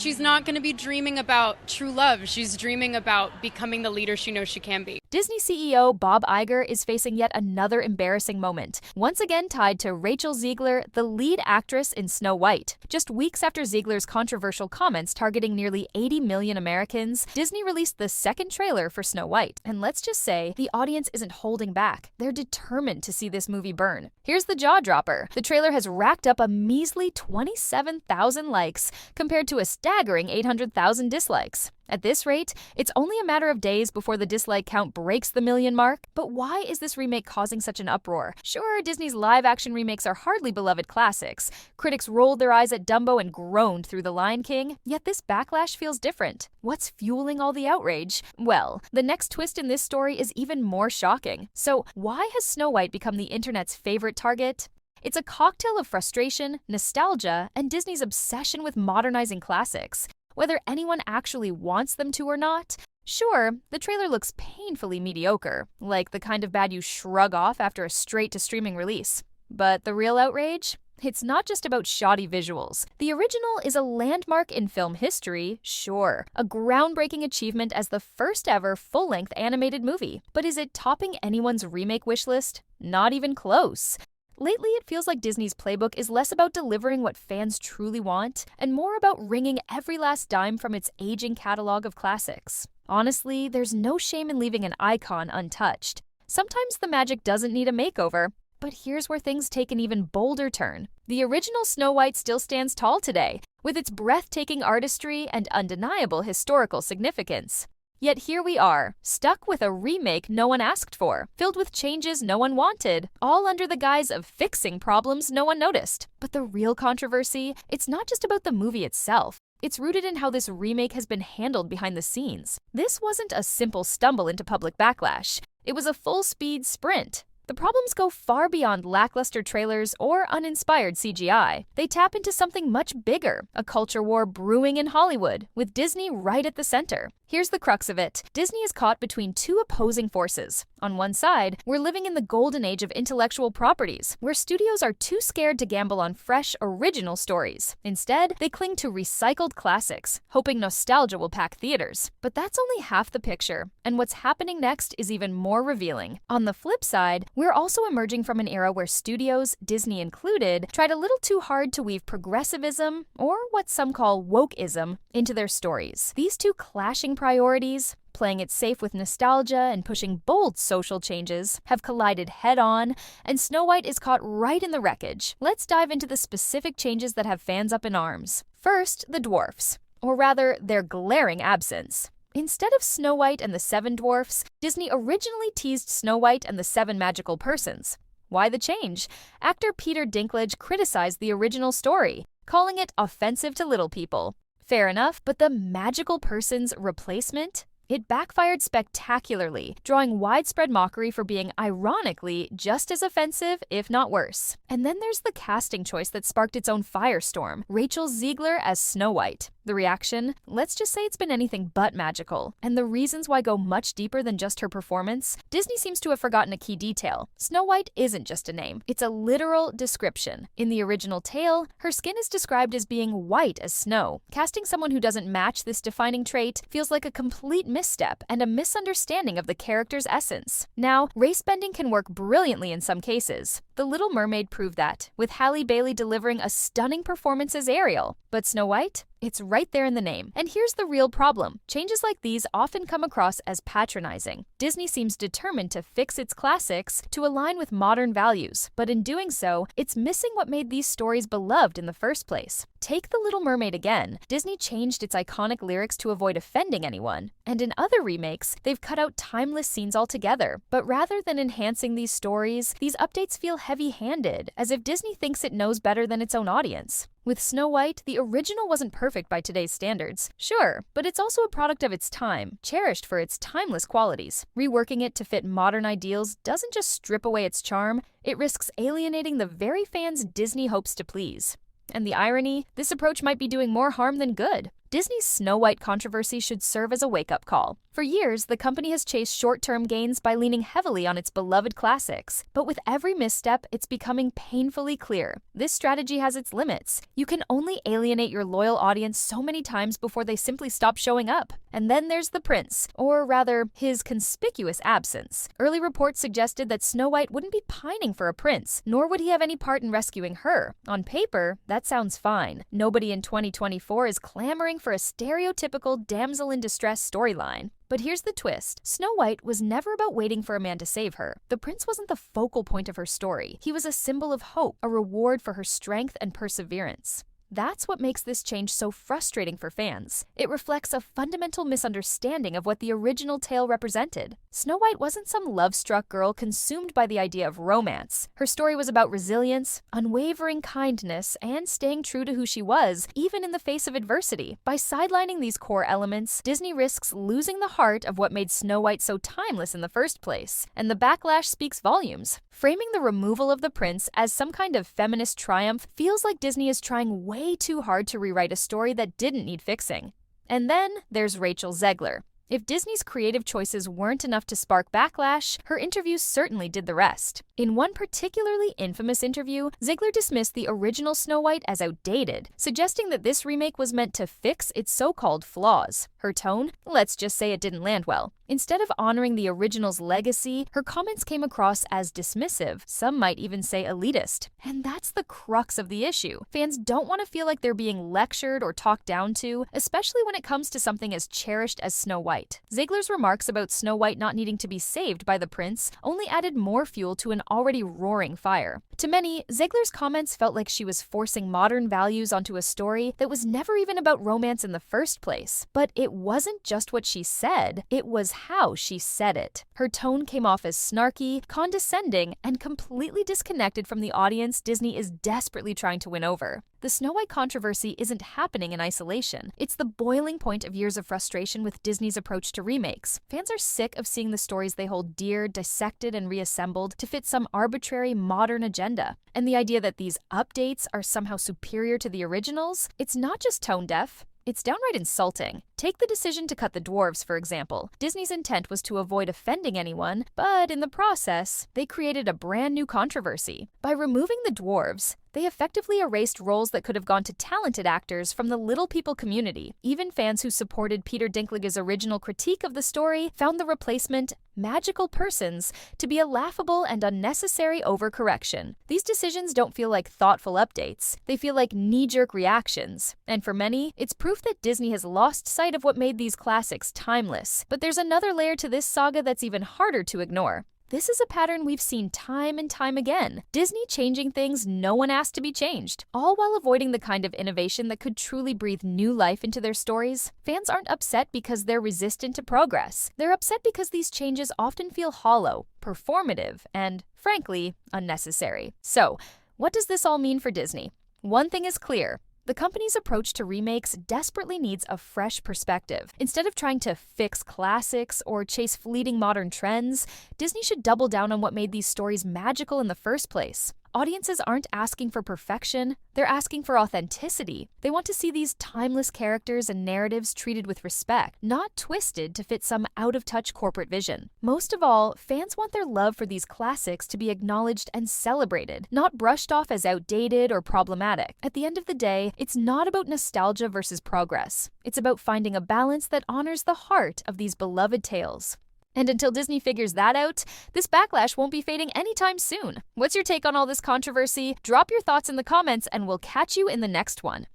She's not going to be dreaming about true love. She's dreaming about becoming the leader she knows she can be. Disney CEO Bob Iger is facing yet another embarrassing moment, once again tied to Rachel Zegler, the lead actress in Snow White. Just weeks after Zegler's controversial comments targeting nearly 80 million Americans, Disney released the second trailer for Snow White. And let's just say, the audience isn't holding back. They're determined to see this movie burn. Here's the jaw dropper. The trailer has racked up a measly 27,000 likes compared to a staggering 800,000 dislikes. At this rate, it's only a matter of days before the dislike count breaks the million mark. But why is this remake causing such an uproar? Sure, Disney's live-action remakes are hardly beloved classics. Critics rolled their eyes at Dumbo and groaned through The Lion King, yet this backlash feels different. What's fueling all the outrage? Well, the next twist in this story is even more shocking. So, why has Snow White become the internet's favorite target? It's a cocktail of frustration, nostalgia, and Disney's obsession with modernizing classics. Whether anyone actually wants them to or not, sure, the trailer looks painfully mediocre, like the kind of bad you shrug off after a straight-to-streaming release. But the real outrage? It's not just about shoddy visuals. The original is a landmark in film history, sure, a groundbreaking achievement as the first ever full-length animated movie. But is it topping anyone's remake wish list? Not even close. Lately, it feels like Disney's playbook is less about delivering what fans truly want and more about wringing every last dime from its aging catalog of classics. Honestly, there's no shame in leaving an icon untouched. Sometimes the magic doesn't need a makeover, but here's where things take an even bolder turn. The original Snow White still stands tall today, with its breathtaking artistry and undeniable historical significance. Yet here we are, stuck with a remake no one asked for, filled with changes no one wanted, all under the guise of fixing problems no one noticed. But the real controversy, it's not just about the movie itself. It's rooted in how this remake has been handled behind the scenes. This wasn't a simple stumble into public backlash. It was a full-speed sprint. The problems go far beyond lackluster trailers or uninspired CGI. They tap into something much bigger, a culture war brewing in Hollywood, with Disney right at the center. Here's the crux of it. Disney is caught between two opposing forces. On one side, we're living in the golden age of intellectual properties, where studios are too scared to gamble on fresh, original stories. Instead, they cling to recycled classics, hoping nostalgia will pack theaters. But that's only half the picture, and what's happening next is even more revealing. On the flip side, we're also emerging from an era where studios, Disney included, tried a little too hard to weave progressivism, or what some call wokeism, into their stories. These two clashing priorities, playing it safe with nostalgia and pushing bold social changes, have collided head-on, and Snow White is caught right in the wreckage. Let's dive into the specific changes that have fans up in arms. First, the dwarfs, or rather, their glaring absence. Instead of Snow White and the Seven Dwarfs, Disney originally teased Snow White and the Seven Magical Persons. Why the change? Actor Peter Dinklage criticized the original story, calling it offensive to little people. Fair enough, but the magical person's replacement? It backfired spectacularly, drawing widespread mockery for being, ironically, just as offensive, if not worse. And then there's the casting choice that sparked its own firestorm, Rachel Zegler as Snow White. The reaction? Let's just say it's been anything but magical. And the reasons why go much deeper than just her performance? Disney seems to have forgotten a key detail. Snow White isn't just a name, it's a literal description. In the original tale, her skin is described as being white as snow. Casting someone who doesn't match this defining trait feels like a complete misstep and a misunderstanding of the character's essence. Now, race bending can work brilliantly in some cases. The Little Mermaid proved that, with Halle Bailey delivering a stunning performance as Ariel. But Snow White? It's right there in the name. And here's the real problem. Changes like these often come across as patronizing. Disney seems determined to fix its classics to align with modern values, but in doing so, it's missing what made these stories beloved in the first place. Take The Little Mermaid again. Disney changed its iconic lyrics to avoid offending anyone. And in other remakes, they've cut out timeless scenes altogether. But rather than enhancing these stories, these updates feel heavy-handed, as if Disney thinks it knows better than its own audience. With Snow White, the original wasn't perfect by today's standards, sure, but it's also a product of its time, cherished for its timeless qualities. Reworking it to fit modern ideals doesn't just strip away its charm, it risks alienating the very fans Disney hopes to please. And the irony? This approach might be doing more harm than good. Disney's Snow White controversy should serve as a wake-up call. For years, the company has chased short-term gains by leaning heavily on its beloved classics. But with every misstep, it's becoming painfully clear. This strategy has its limits. You can only alienate your loyal audience so many times before they simply stop showing up. And then there's the prince, or rather, his conspicuous absence. Early reports suggested that Snow White wouldn't be pining for a prince, nor would he have any part in rescuing her. On paper, that sounds fine. Nobody in 2024 is clamoring for a stereotypical damsel in distress storyline. But here's the twist. Snow White was never about waiting for a man to save her. The prince wasn't the focal point of her story. He was a symbol of hope, a reward for her strength and perseverance. That's what makes this change so frustrating for fans. It reflects a fundamental misunderstanding of what the original tale represented. Snow White wasn't some love-struck girl consumed by the idea of romance. Her story was about resilience, unwavering kindness, and staying true to who she was, even in the face of adversity. By sidelining these core elements, Disney risks losing the heart of what made Snow White so timeless in the first place. And the backlash speaks volumes. Framing the removal of the prince as some kind of feminist triumph feels like Disney is trying way too hard to rewrite a story that didn't need fixing. And then there's Rachel Zegler. If Disney's creative choices weren't enough to spark backlash, her interviews certainly did the rest. In one particularly infamous interview, Zegler dismissed the original Snow White as outdated, suggesting that this remake was meant to fix its so-called flaws. Her tone? Let's just say it didn't land well. Instead of honoring the original's legacy, her comments came across as dismissive, some might even say elitist. And that's the crux of the issue. Fans don't want to feel like they're being lectured or talked down to, especially when it comes to something as cherished as Snow White. Zegler's remarks about Snow White not needing to be saved by the prince only added more fuel to an already roaring fire. To many, Zegler's comments felt like she was forcing modern values onto a story that was never even about romance in the first place. But it wasn't just what she said, it was how she said it. Her tone came off as snarky, condescending, and completely disconnected from the audience Disney is desperately trying to win over. The Snow White controversy isn't happening in isolation. It's the boiling point of years of frustration with Disney's approach to remakes. Fans are sick of seeing the stories they hold dear dissected and reassembled to fit some arbitrary modern agenda. And the idea that these updates are somehow superior to the originals, it's not just tone deaf. It's downright insulting. Take the decision to cut the dwarves, for example. Disney's intent was to avoid offending anyone, but in the process, they created a brand new controversy. By removing the dwarves, they effectively erased roles that could have gone to talented actors from the little people community. Even fans who supported Peter Dinklage's original critique of the story found the replacement, magical persons, to be a laughable and unnecessary overcorrection. These decisions don't feel like thoughtful updates. They feel like knee-jerk reactions. And for many, it's proof that Disney has lost sight of what made these classics timeless. But there's another layer to this saga that's even harder to ignore. This is a pattern we've seen time and time again. Disney changing things no one asked to be changed, all while avoiding the kind of innovation that could truly breathe new life into their stories. Fans aren't upset because they're resistant to progress. They're upset because these changes often feel hollow, performative, and, frankly, unnecessary. So, what does this all mean for Disney? One thing is clear. The company's approach to remakes desperately needs a fresh perspective. Instead of trying to fix classics or chase fleeting modern trends, Disney should double down on what made these stories magical in the first place. Audiences aren't asking for perfection, they're asking for authenticity. They want to see these timeless characters and narratives treated with respect, not twisted to fit some out-of-touch corporate vision. Most of all, fans want their love for these classics to be acknowledged and celebrated, not brushed off as outdated or problematic. At the end of the day, it's not about nostalgia versus progress. It's about finding a balance that honors the heart of these beloved tales. And until Disney figures that out, this backlash won't be fading anytime soon. What's your take on all this controversy? Drop your thoughts in the comments and we'll catch you in the next one.